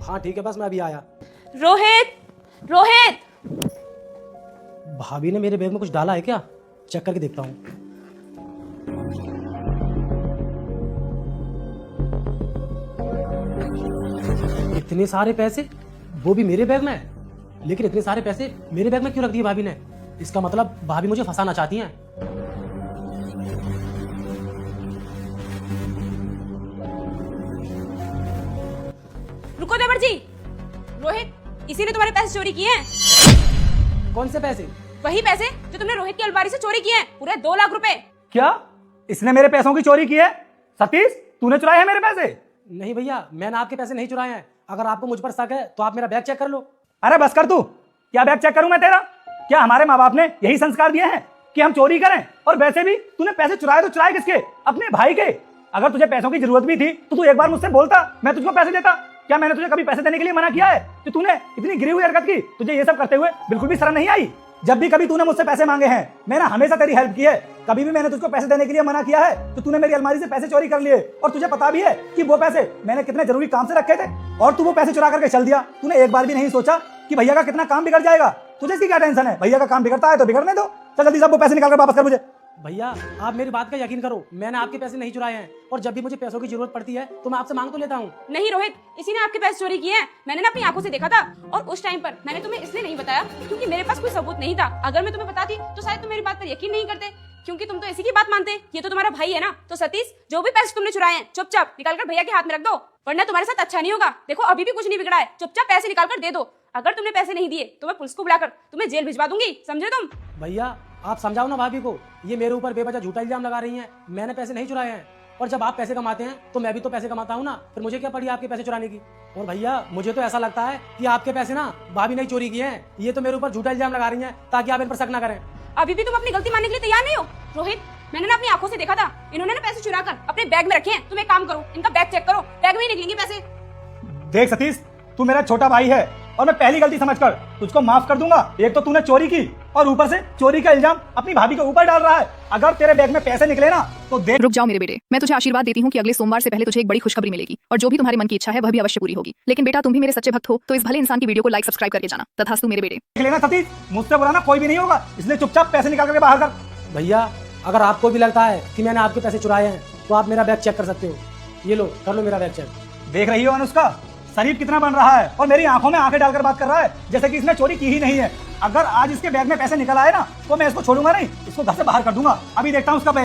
हाँ ठीक है, बस मैं अभी आया। रोहित रोहित, भाभी ने मेरे बैग में कुछ डाला है क्या? चेक करके देखता हूँ। इतने सारे पैसे, वो भी मेरे बैग में। लेकिन इतने सारे पैसे मेरे बैग में क्यों रख दिए भाभी ने? इसका मतलब भाभी मुझे फंसाना चाहती हैं। रुको देवर जी। रोहित, इसी ने तुम्हारे पैसे चोरी किए हैं। कौन से पैसे? वही पैसे जो तुमने रोहित की अलमारी से चोरी किए हैं, पूरे 2 लाख रुपए। क्या इसने मेरे पैसों की चोरी की है? सतीश, तूने चुराए हैं मेरे पैसे? नहीं भैया, मैंने आपके पैसे नहीं चुराए हैं। अगर आपको मुझ पर शक है तो आप मेरा बैग चेक कर लो। अरे बस कर तू। क्या बैग चेक करूं मैं तेरा? क्या हमारे माँ बाप ने यही संस्कार दिए हैं कि हम चोरी करें? और वैसे भी तूने पैसे चुराए तो चुराए किसके? अपने भाई के। अगर तुझे पैसों की जरूरत भी थी तो तू एक बार मुझसे बोलता, मैं तुझको पैसे देता। क्या मैंने तुझे कभी पैसे देने के लिए मना किया है कि तूने इतनी गिरी हुई हरकत की? तुझे ये सब करते हुए बिल्कुल भी शर्म नहीं आई? जब भी कभी तूने मुझसे पैसे मांगे हैं, मैंने हमेशा तेरी हेल्प की है। कभी भी मैंने तुझको पैसे देने के लिए मना किया है तो तूने मेरी अलमारी से पैसे चोरी कर लिए। और तुझे पता भी है कि वो पैसे मैंने कितने जरूरी काम से रखे थे, और तू वो पैसे चुरा करके चल दिया। तूने एक बार भी नहीं सोचा कि भैया का कितना काम बिगड़ जाएगा। तुझे इसकी क्या टेंशन है? भैया का काम बिगड़ता है तो बिगड़ने दो। चल जल्दी सब वो पैसे निकाल कर वापस कर मुझे। भैया आप मेरी बात का यकीन करो, मैंने आपके पैसे नहीं चुराए हैं। और जब भी मुझे पैसों की जरूरत पड़ती है तो मैं आपसे मांग तो लेता हूँ। नहीं रोहित, इसी ने आपके पैसे चोरी किए हैं। मैंने ना अपनी आंखों से देखा था, और उस टाइम पर मैंने तुम्हें इसलिए नहीं बताया क्योंकि मेरे पास कोई सबूत नहीं था। अगर मैं तुम्हें बताती तो शायद तुम मेरी बात पर यकीन नहीं करते, क्योंकि तुम तो इसी की बात मानते। ये तो तुम्हारा भाई है ना। तो सतीश, जो भी पैसे तुमने चुराए हैं चुपचाप निकाल कर भैया के हाथ में रख दो, वरना तुम्हारे साथ अच्छा नहीं होगा। देखो अभी भी कुछ नहीं बिगड़ा है, चुपचाप पैसे निकाल कर दे दो। अगर तुमने पैसे नहीं दिए तो मैं पुलिस को बुलाकर तुम्हें जेल भिजवा दूंगी, समझे तुम? भैया आप समझाओ ना भाभी को, ये मेरे ऊपर बेवजह झूठा इल्जाम लगा रही हैं। मैंने पैसे नहीं चुराए हैं। और जब आप पैसे कमाते हैं तो मैं भी तो पैसे कमाता हूँ ना, फिर मुझे क्या पड़ी आपके पैसे चुराने की? और भैया मुझे तो ऐसा लगता है कि आपके पैसे ना भाभी ने चोरी किए हैं। ये तो मेरे ऊपर झूठा इल्जाम लगा रही हैं ताकि आप इन पर शक ना करें। अभी भी तुम अपनी गलती मानने के लिए तैयार नहीं हो? रोहित, मैंने ना अपनी आंखों से देखा था, इन्होंने ना पैसे चुरा कर अपने बैग में रखे हैं। तुम एक काम करो, इनका बैग चेक करो, बैग में ही निकलेंगे पैसे। देख सतीश, तू मेरा छोटा भाई है और मैं पहली गलती समझकर तुझको माफ कर दूंगा। एक तो तूने चोरी की और ऊपर से चोरी का इल्जाम अपनी भाभी के ऊपर डाल रहा है। अगर तेरे बैग में पैसे निकले ना तो देख। रुक जाओ मेरे बेटे, मैं तुझे आशीर्वाद देती हूँ कि अगले सोमवार से पहले तुझे एक बड़ी खुशखबरी मिलेगी, और जो भी तुम्हारे मन की इच्छा है वह भी अवश्य पूरी होगी। लेकिन बेटा, तुम भी मेरे सच्चे भक्त हो तो इस भले इंसान की वीडियो को लाइक सब्सक्राइब करके जाना। तथास्तु मेरे बेटे। देख लेना सतीश, मुझसे बुरा ना कोई भी नहीं होगा, इसलिए चुपचाप पैसे निकाल करके बाहर कर। भैया अगर आपको भी लगता है कि मैंने आपके पैसे चुराए हैं तो आप मेरा बैग चेक कर सकते हो। ये लो, कर लो मेरा बैग चेक। देख रही हो अनुष्का, शरीफ कितना बन रहा है और मेरी आंखों में आंखें डालकर बात कर रहा है जैसे कि इसने चोरी की ही नहीं है। अगर आज इसके बैग में पैसे निकल आए ना तो मैं इसको छोड़ूंगा नहीं, इसको घर से बाहर कर दूंगा। अभी देखता हूँ उसका